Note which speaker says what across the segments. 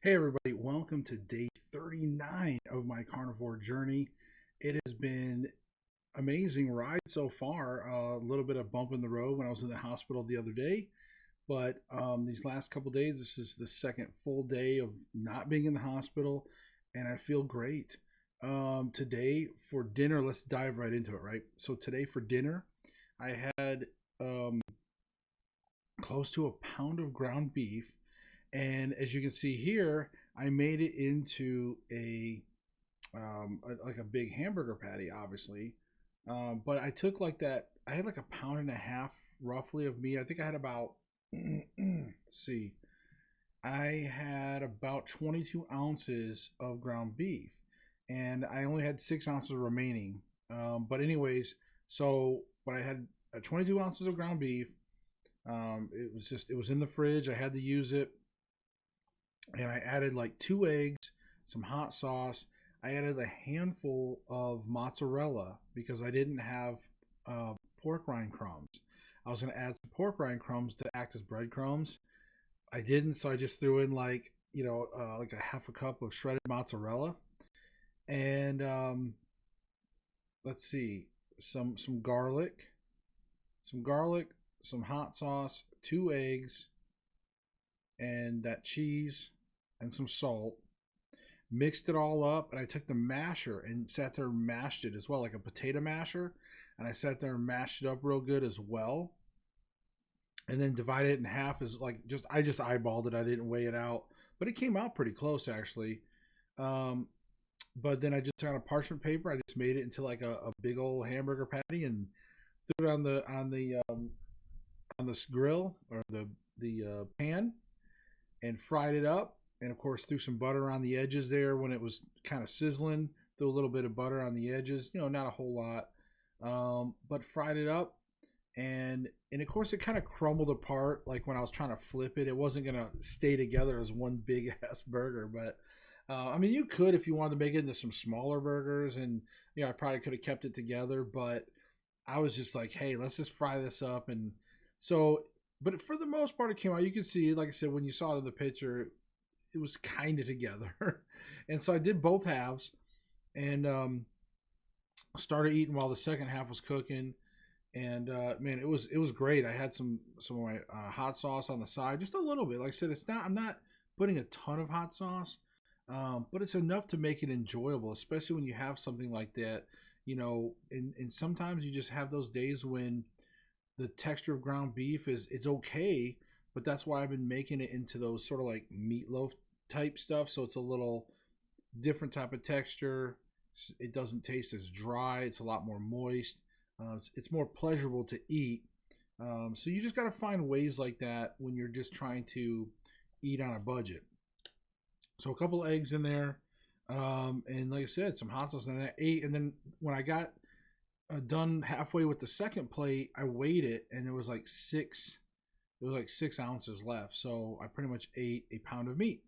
Speaker 1: Hey everybody, welcome to day 39 of my carnivore journey. It has been amazing ride so far. A little bit of bump in the road when I was in the hospital the other day, but these last couple days, this is the second full day of not being in the hospital, and I feel great. Today for dinner, let's dive right into it. Right. So today for dinner, I had um, close to a pound of ground beef. And as you can see here, I made it into like a big hamburger patty, obviously. But I took like that. I had like a pound and a half roughly of meat. I think I had about see, I had about 22 ounces of ground beef, and I only had 6 ounces remaining. But anyways, but I had 22 ounces of ground beef. It was in the fridge. I had to use it, and I added like 2 eggs, some hot sauce. I added a handful of mozzarella because I didn't have pork rind crumbs. I was going to add some pork rind crumbs to act as breadcrumbs. I didn't, so I just threw in like a half a cup of shredded mozzarella, and let's see, some garlic, some hot sauce, 2 eggs, and that cheese and some salt. Mixed it all up, and I took the masher and sat there and mashed it as well, like a potato masher. And I sat there and mashed it up real good as well. And then divided it in half as like I just eyeballed it. I didn't weigh it out, but it came out pretty close actually. But then I just got a parchment paper. I just made it into like a big old hamburger patty and threw it on this grill or the pan and fried it up. And of course, threw some butter on the edges there when it was kind of sizzling. Threw a little bit of butter on the edges, not a whole lot, but fried it up. And of course, it kind of crumbled apart. Like when I was trying to flip it, it wasn't gonna stay together as one big ass burger. But I mean, you could if you wanted to make it into some smaller burgers, and I probably could have kept it together. But I was just like, hey, let's just fry this up. And so, but for the most part, it came out. You can see, like I said, when you saw it in the picture, it was kind of together. And so I did both halves, and started eating while the second half was cooking. And man, it was great. I had some of my hot sauce on the side, just a little bit. Like I said, I'm not putting a ton of hot sauce, but it's enough to make it enjoyable, especially when you have something like that. And sometimes you just have those days when the texture of ground beef is it's okay, but that's why I've been making it into those sort of like meatloaf type stuff. So it's a little different type of texture. It doesn't taste as dry. It's a lot more moist. It's more pleasurable to eat. So you just got to find ways like that when you're just trying to eat on a budget. So a couple of eggs in there, and like I said, some hot sauce, and I ate. And then when I got done halfway with the second plate, I weighed it, and it was like six. It was like 6 ounces left. So I pretty much ate a pound of meat.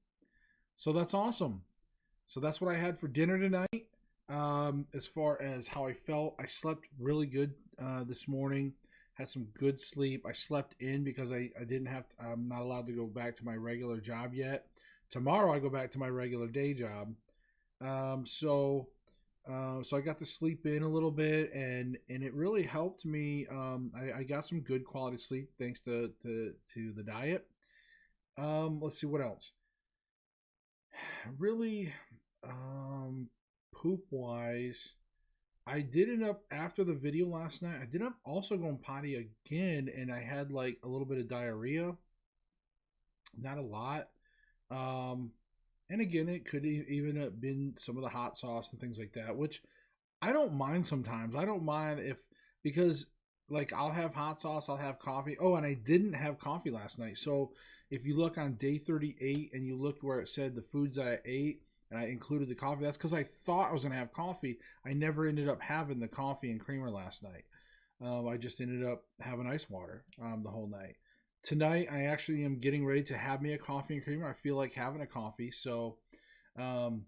Speaker 1: So that's awesome. So that's what I had for dinner tonight. As far as how I felt, I slept really good this morning. Had some good sleep. I slept in because I didn't have to, I'm not allowed to go back to my regular job yet. Tomorrow I go back to my regular day job. So I got to sleep in a little bit, and it really helped me. I got some good quality sleep thanks to the diet. Let's see what else. Really, poop wise, I did end up after the video last night. I did up also going potty again, and I had like a little bit of diarrhea. Not a lot. And again, it could even have been some of the hot sauce and things like that, which I don't mind sometimes. I don't mind because like I'll have hot sauce, I'll have coffee. Oh, and I didn't have coffee last night. So if you look on day 38 and you look where it said the foods I ate and I included the coffee, that's because I thought I was going to have coffee. I never ended up having the coffee and creamer last night. I just ended up having ice water the whole night. Tonight, I actually am getting ready to have me a coffee and creamer. I feel like having a coffee. So, but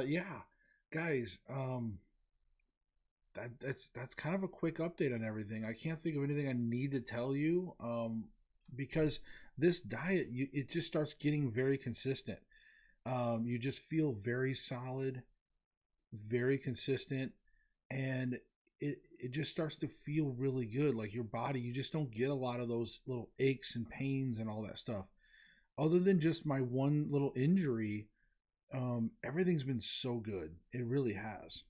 Speaker 1: yeah, guys, that's kind of a quick update on everything. I can't think of anything I need to tell you because this diet, it just starts getting very consistent. You just feel very solid, very consistent, and it just starts to feel really good. Like your body, you just don't get a lot of those little aches and pains and all that stuff. Other than just my one little injury, everything's been so good. It really has.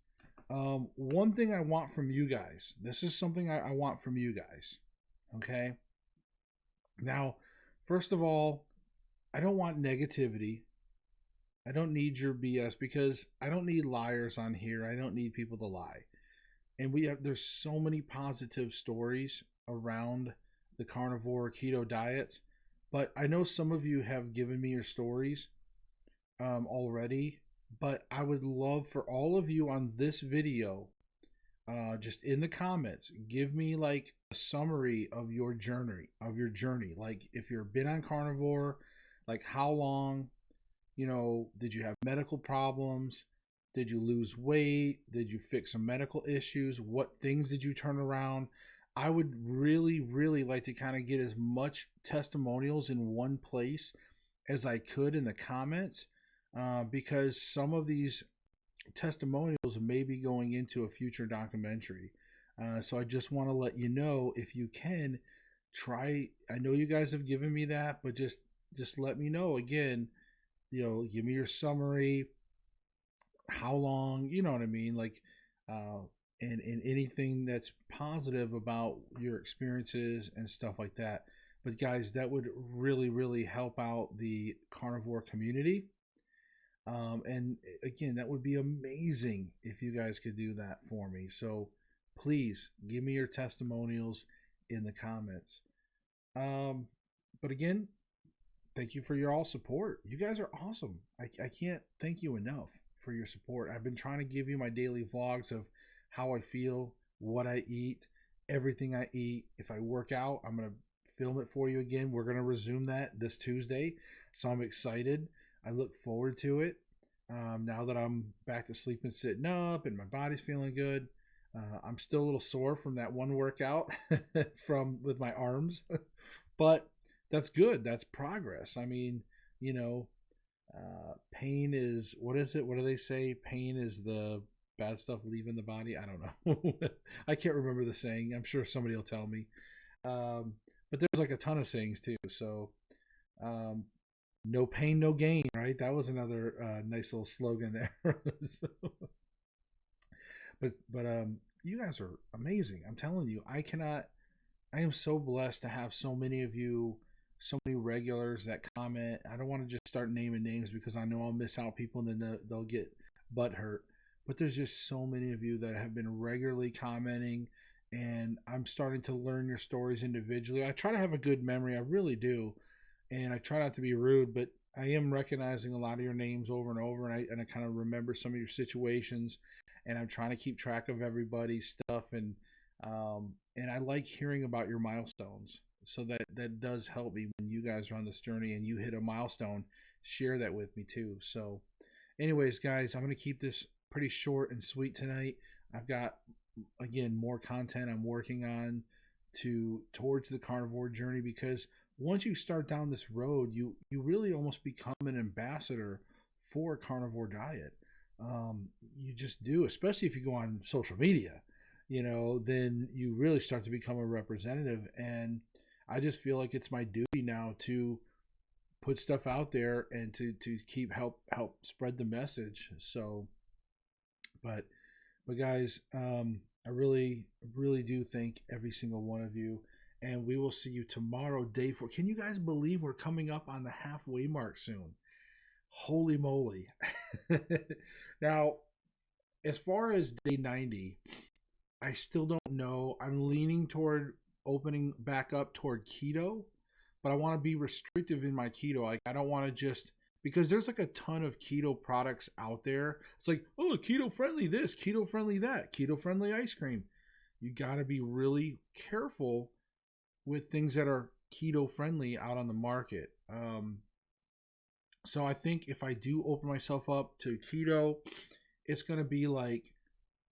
Speaker 1: One thing I want from you guys, this is something I want from you guys. Okay. Now, first of all, I don't want negativity. I don't need your BS because I don't need liars on here. I don't need people to lie. And there's so many positive stories around the carnivore keto diets, but I know some of you have given me your stories already, but I would love for all of you on this video, just in the comments, give me like a summary of your journey, Like if you've been on carnivore, like how long, did you have medical problems? Did you lose weight? Did you fix some medical issues? What things did you turn around? I would really, really like to kind of get as much testimonials in one place as I could in the comments, because some of these testimonials may be going into a future documentary. So I just want to let you know, if you can try, I know you guys have given me that, but just let me know again, give me your summary, how long, you know what I mean? Like, and anything that's positive about your experiences and stuff like that. But guys, that would really, really help out the carnivore community. And again, that would be amazing if you guys could do that for me. So please give me your testimonials in the comments. But again, thank you for your all support. You guys are awesome. I can't thank you enough for your support. I've been trying to give you my daily vlogs of how I feel, what I eat, everything I eat. If I work out, I'm going to film it for you again. We're going to resume that this Tuesday. So I'm excited. I look forward to it. Now that I'm back to sleeping, sitting up, and my body's feeling good. I'm still a little sore from that one workout with my arms, but that's good. That's progress. I mean, pain is, what is it? What do they say? Pain is the bad stuff leaving the body. I don't know. I can't remember the saying. I'm sure somebody will tell me. But there's like a ton of sayings too. So, no pain, no gain, right? That was another nice little slogan there. So, but you guys are amazing. I'm telling you, I am so blessed to have so many of you, so many regulars that comment. I don't want to just start naming names because I know I'll miss out people and then they'll get butt hurt. But there's just so many of you that have been regularly commenting, and I'm starting to learn your stories individually. I try to have a good memory. I really do. And I try not to be rude, but I am recognizing a lot of your names over and over, and I kind of remember some of your situations, and I'm trying to keep track of everybody's stuff, and I like hearing about your milestones. So that does help me when you guys are on this journey and you hit a milestone. Share that with me too. So, anyways, guys, I'm gonna keep this pretty short and sweet tonight. I've got, again, more content I'm working on towards the carnivore journey, because once you start down this road, you really almost become an ambassador for a carnivore diet. You just do, especially if you go on social media, then you really start to become a representative. And I just feel like it's my duty now to put stuff out there and to keep help spread the message. So, but guys, I really, really do thank every single one of you. And we will see you tomorrow, day 4. Can you guys believe we're coming up on the halfway mark soon? Holy moly. Now, as far as day 90, I still don't know. I'm leaning toward opening back up toward keto, but I want to be restrictive in my keto. Like, I don't want to just, because there's like a ton of keto products out there. It's like, oh, keto friendly this, keto friendly that, keto friendly ice cream. You got to be really careful with things that are keto friendly out on the market. So I think if I do open myself up to keto, it's going to be like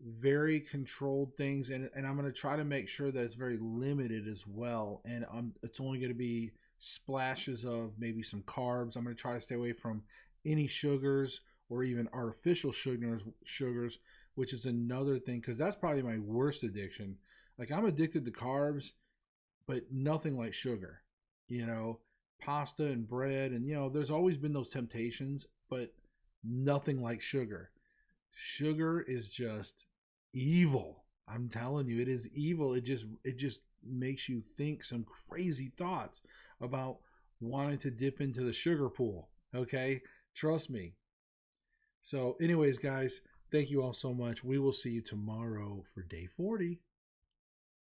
Speaker 1: very controlled things, and I'm going to try to make sure that it's very limited as well, and it's only going to be splashes of maybe some carbs. I'm going to try to stay away from any sugars or even artificial sugars, which is another thing, because that's probably my worst addiction. Like, I'm addicted to carbs, but nothing like sugar. You know, pasta and bread, and there's always been those temptations, but nothing like sugar. Sugar is just evil. I'm telling you, it is evil. It just makes you think some crazy thoughts about wanting to dip into the sugar pool. Okay? Trust me. So anyways, guys, thank you all so much. We will see you tomorrow for day 40.